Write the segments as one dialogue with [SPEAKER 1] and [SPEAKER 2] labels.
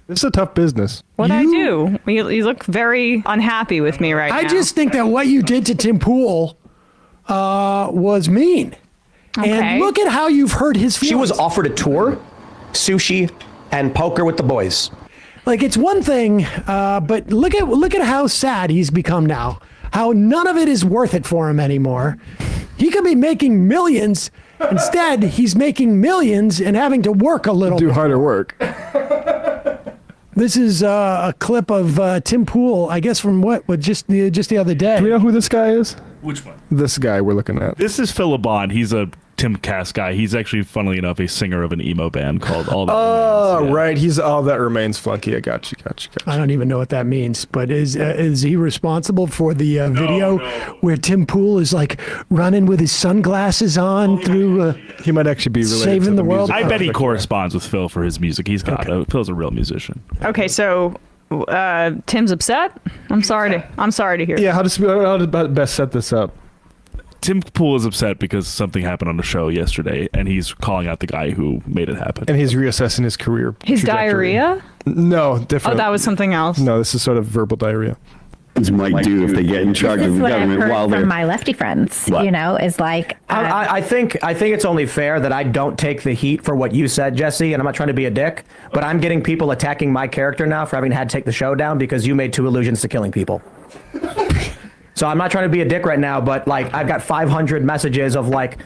[SPEAKER 1] This is a tough business.
[SPEAKER 2] What'd I do? You look very unhappy with me right now.
[SPEAKER 3] I just think that what you did to Tim Pool was mean.
[SPEAKER 2] Okay.
[SPEAKER 3] And look at how you've hurt his feelings.
[SPEAKER 4] She was offered a tour, sushi, and poker with the boys.
[SPEAKER 3] Like, it's one thing, but look at how sad he's become now. How none of it is worth it for him anymore. He could be making millions. Instead, he's making millions and having to work a little.
[SPEAKER 1] Do harder work.
[SPEAKER 3] This is a clip of Tim Pool, I guess from just the other day.
[SPEAKER 1] Do we know who this guy is?
[SPEAKER 5] Which one?
[SPEAKER 1] This guy we're looking at.
[SPEAKER 5] This is Phil LeBon. He's a Tim Cass guy. He's actually, funnily enough, a singer of an emo band called All That
[SPEAKER 1] Oh,
[SPEAKER 5] Remains. Yeah.
[SPEAKER 1] right. He's All That Remains flunky. I got you.
[SPEAKER 3] I don't even know what that means, but is he responsible for the video where Tim Pool is like running with his sunglasses on through?
[SPEAKER 1] He might actually be related
[SPEAKER 3] saving
[SPEAKER 1] to
[SPEAKER 3] the world.
[SPEAKER 5] I bet he corresponds with Phil for his music. He's got Phil's a real musician.
[SPEAKER 2] Okay, so Tim's upset. I'm sorry to hear.
[SPEAKER 1] Yeah, how to best set this up?
[SPEAKER 5] Tim Pool is upset because something happened on the show yesterday, and he's calling out the guy who made it happen.
[SPEAKER 1] And he's reassessing his career.
[SPEAKER 2] His
[SPEAKER 1] trajectory.
[SPEAKER 2] diarrhea?
[SPEAKER 1] No, different.
[SPEAKER 2] Oh, that was something else.
[SPEAKER 1] No, this is sort of verbal diarrhea.
[SPEAKER 6] Might do if they get in charge of the
[SPEAKER 7] What I've
[SPEAKER 6] government
[SPEAKER 7] heard
[SPEAKER 6] while they're
[SPEAKER 7] from my lefty friends,
[SPEAKER 6] What?
[SPEAKER 7] is like
[SPEAKER 4] I think it's only fair that I don't take the heat for what you said, Jesse, and I'm not trying to be a dick, but I'm getting people attacking my character now for having had to take the show down because you made 2 allusions to killing people. So I'm not trying to be a dick right now, but like I've got 500 messages of like,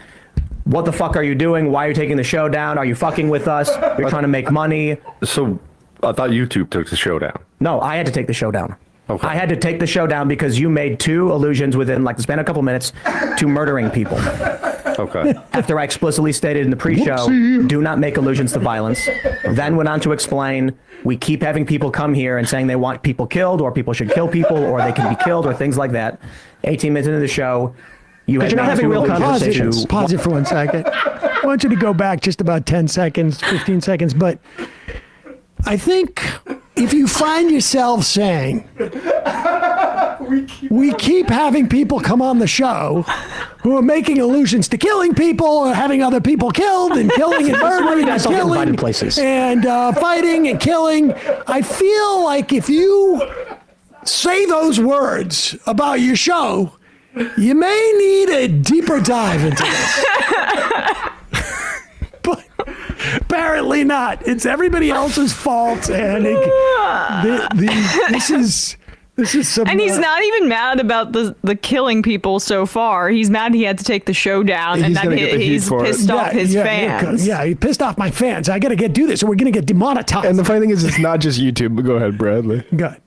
[SPEAKER 4] what the fuck are you doing? Why are you taking the show down? Are you fucking with us? You're trying to make money.
[SPEAKER 6] So I thought YouTube took the show down.
[SPEAKER 4] No, I had to take the show down.
[SPEAKER 6] Okay.
[SPEAKER 4] I had to take the show down because you made 2 allusions within like the span of a couple minutes to murdering people.
[SPEAKER 6] Okay.
[SPEAKER 4] After I explicitly stated in the pre-show, do not make allusions to violence. Then went on to explain, we keep having people come here and saying they want people killed or people should kill people or they can be killed or things like that. 18 minutes into the show, you had
[SPEAKER 3] You're not having real
[SPEAKER 4] conversations.
[SPEAKER 3] Pause it for 1 second. I want you to go back just about 10 seconds, 15 seconds, but I think if you find yourself saying, we keep having people come on the show who are making allusions to killing people or having other people killed and killing and murdering and killing
[SPEAKER 4] places.
[SPEAKER 3] and fighting and killing, I feel like if you say those words about your show, you may need a deeper dive into this. But apparently not. It's everybody else's fault, and this is some.
[SPEAKER 2] And he's not even mad about the killing people so far. He's mad he had to take the show down, and that he's pissed off his fans.
[SPEAKER 3] Yeah, he pissed off my fans. I got to do this, or we're going to get demonetized.
[SPEAKER 1] And the funny thing is, it's not just YouTube. But go ahead, Bradley.
[SPEAKER 3] Good.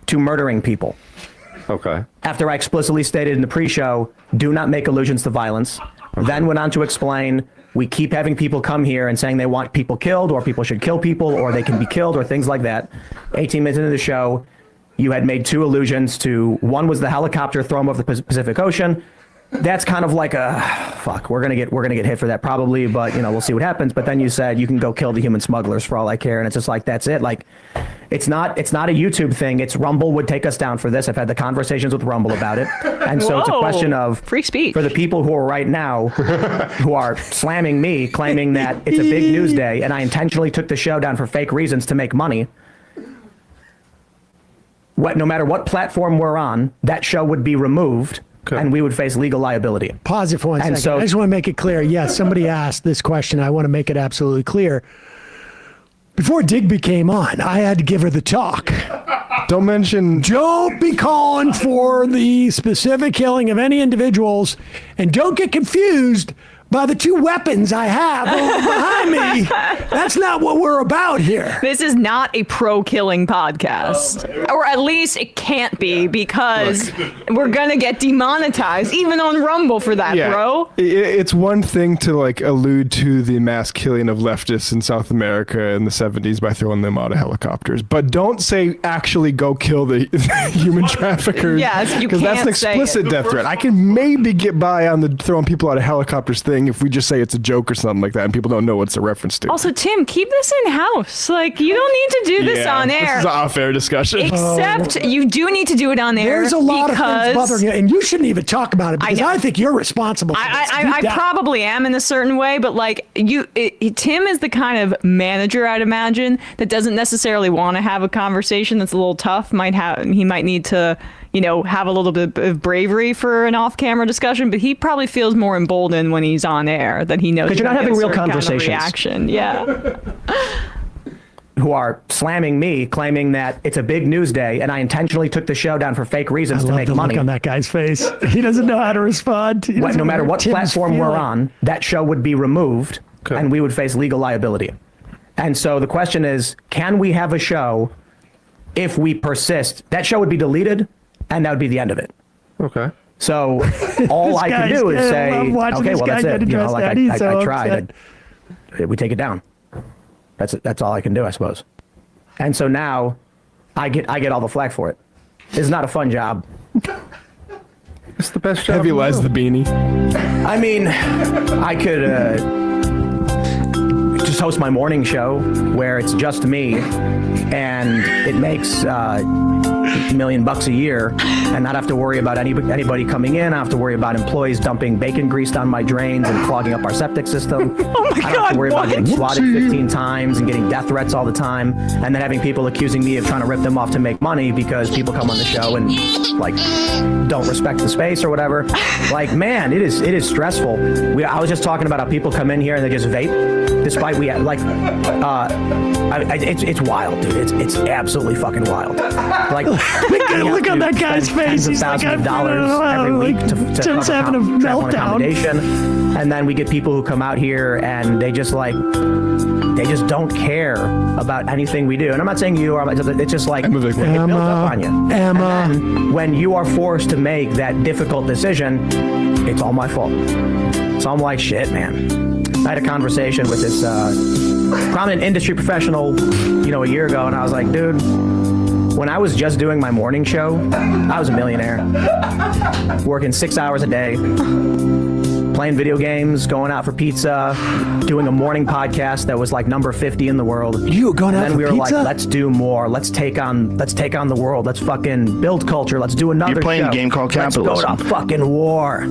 [SPEAKER 4] To murdering people.
[SPEAKER 6] Okay.
[SPEAKER 4] After I explicitly stated in the pre-show, do not make allusions to violence. Then went on to explain, we keep having people come here and saying they want people killed or people should kill people or they can be killed or things like that. 18 minutes into the show, you had made 2 allusions to, one was the helicopter thrown over the Pacific Ocean. That's kind of like we're gonna get hit for that probably, but we'll see what happens. But then you said you can go kill the human smugglers for all I care, and it's just like that's it. Like it's not a YouTube thing. It's Rumble would take us down for this. I've had the conversations with Rumble about it, and so it's a question of
[SPEAKER 2] free speech
[SPEAKER 4] for the people who are right now who are slamming me, claiming that it's a big news day, and I intentionally took the show down for fake reasons to make money. No matter what platform we're on, that show would be removed. Okay. And we would face legal liability.
[SPEAKER 3] Pause it for 1 second.
[SPEAKER 4] So,
[SPEAKER 3] I just want to make it clear. Yes, somebody asked this question. I want to make it absolutely clear. Before Digby came on, I had to give her the talk. Don't be calling for the specific killing of any individuals, and don't get confused by the 2 weapons I have behind me. That's not what we're about here.
[SPEAKER 2] This is not a pro-killing podcast. Or at least it can't be, because we're going to get demonetized, even on Rumble for that, bro.
[SPEAKER 1] It's one thing to like allude to the mass killing of leftists in South America in the 70s by throwing them out of helicopters. But don't say actually go kill the human traffickers.
[SPEAKER 2] Yes, you can't
[SPEAKER 1] because that's an explicit death threat. I can maybe get by on the throwing people out of helicopters thing. thing if we just say it's a joke or something like that and people don't know what's a reference to.
[SPEAKER 2] Also, Tim, keep this in house. Like, you don't need to do this on air.
[SPEAKER 1] This is an off-air discussion.
[SPEAKER 2] Except you do need to do it on air.
[SPEAKER 3] There's a lot of things bothering you, and you shouldn't even talk about it because I think you're responsible for this.
[SPEAKER 2] I probably am in a certain way, but like Tim is the kind of manager, I'd imagine, that doesn't necessarily want to have a conversation that's a little tough. He might need to, have a little bit of bravery for an off-camera discussion, but he probably feels more emboldened when he's on air that he knows
[SPEAKER 4] because you're not having real conversations.
[SPEAKER 2] Reaction. Yeah.
[SPEAKER 4] Who are slamming me, claiming that it's a big news day, and I intentionally took the show down for fake reasons to make money.
[SPEAKER 3] Look on that guy's face. He doesn't know how to respond.
[SPEAKER 4] No matter what platform we're on, that show would be removed, and we would face legal liability. And so the question is, can we have a show if we persist? That show would be deleted, and that would be the end of it.
[SPEAKER 6] Okay.
[SPEAKER 4] So all I can do is say, okay, well, that's it. I tried. We take it down. That's all I can do, I suppose. And so now I get all the flack for it. It's not a fun job.
[SPEAKER 6] It's the best job.
[SPEAKER 1] Heavy lies the beanie.
[SPEAKER 4] I mean, I could just host my morning show where it's just me and it makes $1 million a year and not have to worry about anybody coming in. I don't have to worry about employees dumping bacon grease down my drains and clogging up our septic system. I don't have to worry about getting swatted 15 times and getting death threats all the time, and then having people accusing me of trying to rip them off to make money because people come on the show and like don't respect the space or whatever. Like, man, it is stressful. I was just talking about how people come in here and they just vape, despite it's wild, dude. It's absolutely fucking wild. Like,
[SPEAKER 3] look on that guy's face. He's like,
[SPEAKER 4] thousands of dollars every week to
[SPEAKER 3] Tim's having a meltdown.
[SPEAKER 4] Accommodation. And then we get people who come out here and they just don't care about anything we do. And I'm not saying you are. It's just like it builds up on you.
[SPEAKER 3] Emma.
[SPEAKER 4] And then when you are forced to make that difficult decision, it's all my fault. So I'm like, shit, man. I had a conversation with this prominent industry professional, a year ago, and I was like, dude, when I was just doing my morning show, I was a millionaire, working 6 hours a day, playing video games, going out for pizza, doing a morning podcast that was like number 50 in the world.
[SPEAKER 3] You were going out for pizza?
[SPEAKER 4] And then we were like, let's do more. Let's take on the world. Let's fucking build culture. Let's do another show.
[SPEAKER 8] You're playing a game called capitalism.
[SPEAKER 4] Let's go to fucking war.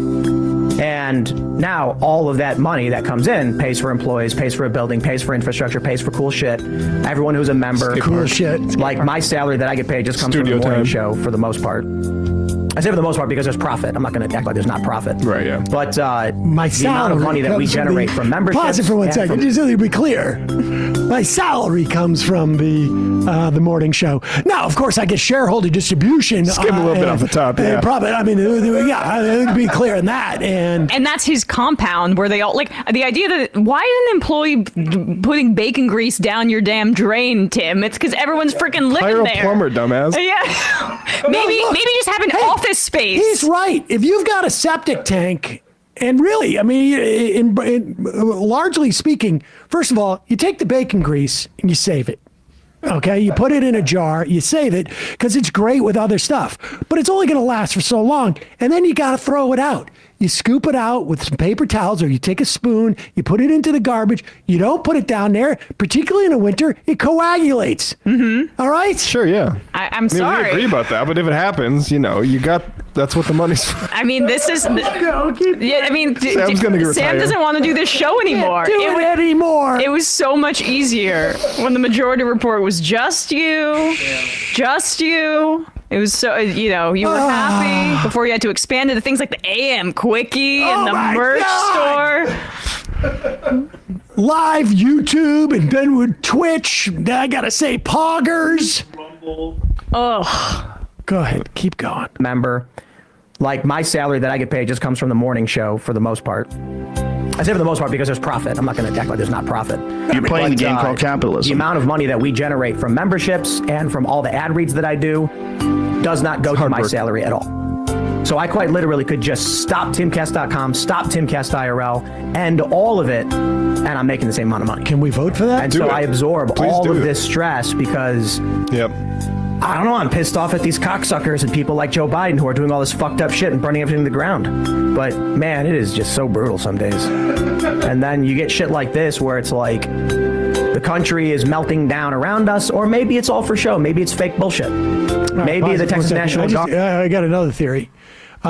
[SPEAKER 4] And now all of that money that comes in pays for employees, pays for a building, pays for infrastructure, pays for cool shit. Everyone who's a member.
[SPEAKER 3] Cool shit.
[SPEAKER 4] Like my salary that I get paid just comes from the morning show for the most part. I say for the most part because there's profit. I'm not going to act like there's not profit.
[SPEAKER 1] Right, yeah.
[SPEAKER 4] But
[SPEAKER 3] my
[SPEAKER 4] the amount of money that we generate from memberships.
[SPEAKER 3] Pause it for 1 second, just so to be clear. My salary comes from the morning show. Now, of course, I get shareholder distribution.
[SPEAKER 1] Skim a little bit off the top, yeah.
[SPEAKER 3] Profit. I mean, to be clear on that.
[SPEAKER 2] And that's his compound where they all, like, the idea that, why is an employee putting bacon grease down your damn drain, Tim? It's because everyone's freaking living
[SPEAKER 1] Hire a
[SPEAKER 2] there.
[SPEAKER 1] plumber, dumbass.
[SPEAKER 2] Yeah. maybe just have an office space.
[SPEAKER 3] He's right. If you've got a septic tank, and really, I mean, largely speaking, first of all, you take the bacon grease and you save it. Okay, you put it in a jar, you save it because it's great with other stuff, but it's only going to last for so long, and then you got to throw it out. You scoop it out with some paper towels, or you take a spoon, you put it into the garbage. You don't put it down there, particularly in the winter. It coagulates. Mm-hmm. All right?
[SPEAKER 1] Sure, yeah.
[SPEAKER 2] I'm sorry.
[SPEAKER 1] We agree about that, but if it happens, that's what the money's for.
[SPEAKER 2] I mean, this is. Yeah, I mean,
[SPEAKER 1] Sam's gonna retire.
[SPEAKER 2] Sam doesn't want to do this show anymore.
[SPEAKER 3] Do it anymore.
[SPEAKER 2] It was so much easier when the Majority Report was just you. Just you. It was so, you were happy before you had to expand into things like the AM Quickie and the merch store.
[SPEAKER 3] Live YouTube and then with Twitch. I got to say, poggers.
[SPEAKER 2] Oh.
[SPEAKER 3] Go ahead. Keep going.
[SPEAKER 4] Member. Like my salary that I get paid just comes from the morning show for the most part. I say for the most part because there's profit. I'm not going to act like there's not profit.
[SPEAKER 8] You're playing a game called capitalism.
[SPEAKER 4] The amount of money that we generate from memberships and from all the ad reads that I do does not go to my salary at all. So I quite literally could just stop timcast.com, stop timcast IRL, end all of it, and I'm making the same amount of money.
[SPEAKER 3] Can we vote for that?
[SPEAKER 4] And so I absorb all of this stress because I don't know. I'm pissed off at these cocksuckers and people like Joe Biden who are doing all this fucked up shit and burning everything to the ground. But man, it is just so brutal some days. And then you get shit like this where it's like the country is melting down around us, or maybe it's all for show. Maybe it's fake bullshit. Maybe the Texas National Guard.
[SPEAKER 3] I got another theory.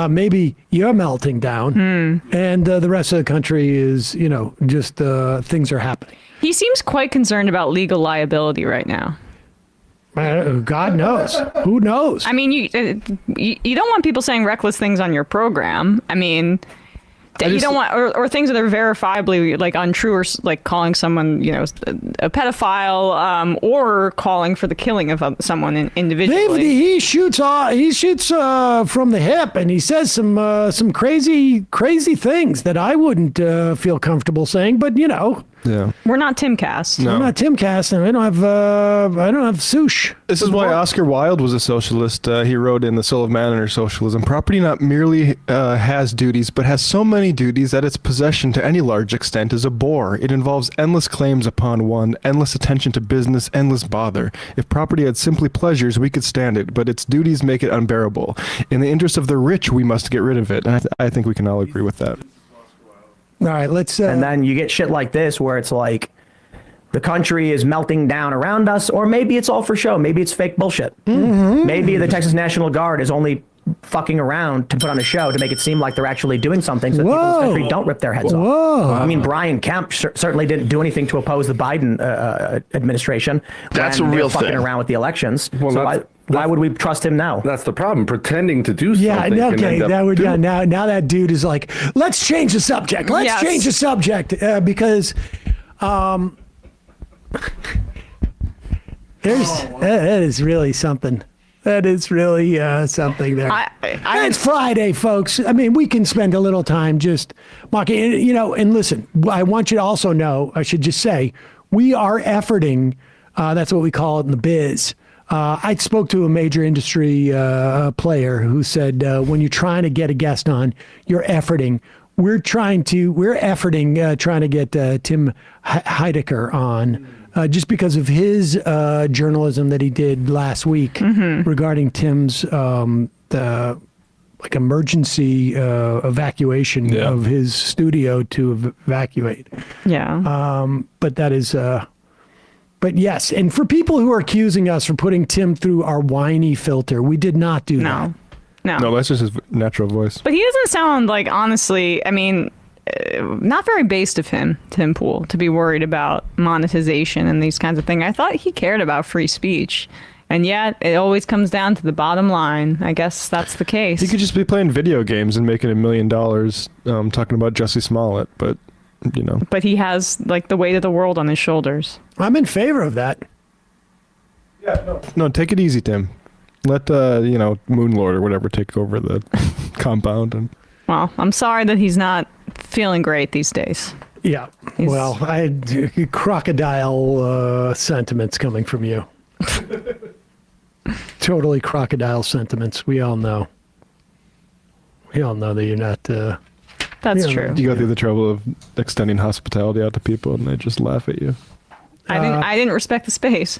[SPEAKER 3] Maybe you're melting down, and the rest of the country is, just things are happening.
[SPEAKER 2] He seems quite concerned about legal liability right now.
[SPEAKER 3] God knows. Who knows?
[SPEAKER 2] I mean, you don't want people saying reckless things on your program. I mean, you don't want, or things that are verifiably like untrue, or like calling someone, a pedophile, or calling for the killing of someone individually.
[SPEAKER 3] He shoots from the hip, and he says some crazy things that I wouldn't feel comfortable saying. But
[SPEAKER 1] Yeah.
[SPEAKER 2] We're not Timcast.
[SPEAKER 1] No.
[SPEAKER 3] I'm not Timcast, and I don't have Sush.
[SPEAKER 1] This is why Oscar Wilde was a socialist. He wrote in The Soul of Man Under Socialism, property not merely has duties, but has so many duties that its possession to any large extent is a bore. It involves endless claims upon one, endless attention to business, endless bother. If property had simply pleasures, we could stand it, but its duties make it unbearable. In the interest of the rich, we must get rid of it. And I think we can all agree with that.
[SPEAKER 3] All right, let's.
[SPEAKER 4] And then you get shit like this where it's like the country is melting down around us, or maybe it's all for show. Maybe it's fake bullshit. Mm-hmm. Maybe the Texas National Guard is only fucking around to put on a show to make it seem like they're actually doing something so that people in this country don't rip their heads off. I mean, Brian Kemp certainly didn't do anything to oppose the Biden administration.
[SPEAKER 8] That's
[SPEAKER 4] when
[SPEAKER 8] a
[SPEAKER 4] they
[SPEAKER 8] real
[SPEAKER 4] were fucking
[SPEAKER 8] thing.
[SPEAKER 4] around with the elections.
[SPEAKER 6] Well,
[SPEAKER 4] So why would we trust him now?
[SPEAKER 6] That's the problem. Pretending to do something.
[SPEAKER 3] Yeah,
[SPEAKER 6] can
[SPEAKER 3] okay.
[SPEAKER 6] end up
[SPEAKER 3] Now that dude is like, let's change the subject. Let's change the subject because that is really something. That is really something there. It's Friday, folks. I mean, we can spend a little time just mocking, and listen, I want you to also know, I should just say, we are efforting. That's what we call it in the biz. I spoke to a major industry player who said, when you're trying to get a guest on, you're efforting. We're efforting trying to get Tim Heidecker on just because of his journalism that he did last week regarding Tim's emergency evacuation of his studio to evacuate.
[SPEAKER 2] Yeah.
[SPEAKER 3] But that is. But yes, and for people who are accusing us for putting Tim through our whiny filter, we did not do that.
[SPEAKER 1] No, that's just his natural voice.
[SPEAKER 2] But he doesn't sound like, honestly, I mean, not very based of him, Tim Pool, to be worried about monetization and these kinds of things. I thought he cared about free speech. And yet, it always comes down to the bottom line. I guess that's the case.
[SPEAKER 1] He could just be playing video games and making $1 million talking about Jussie Smollett, but,
[SPEAKER 2] But he has, the weight of the world on his shoulders.
[SPEAKER 3] I'm in favor of that.
[SPEAKER 1] Yeah, no, take it easy, Tim. Let, Moonlord or whatever take over the compound. And
[SPEAKER 2] Well, I'm sorry that he's not feeling great these days.
[SPEAKER 3] Yeah. Well, I had crocodile sentiments coming from you. Totally crocodile sentiments. We all know. We all know that you're not.
[SPEAKER 2] That's true.
[SPEAKER 1] You go through the trouble of extending hospitality out to people, and they just laugh at you.
[SPEAKER 2] I didn't respect the space.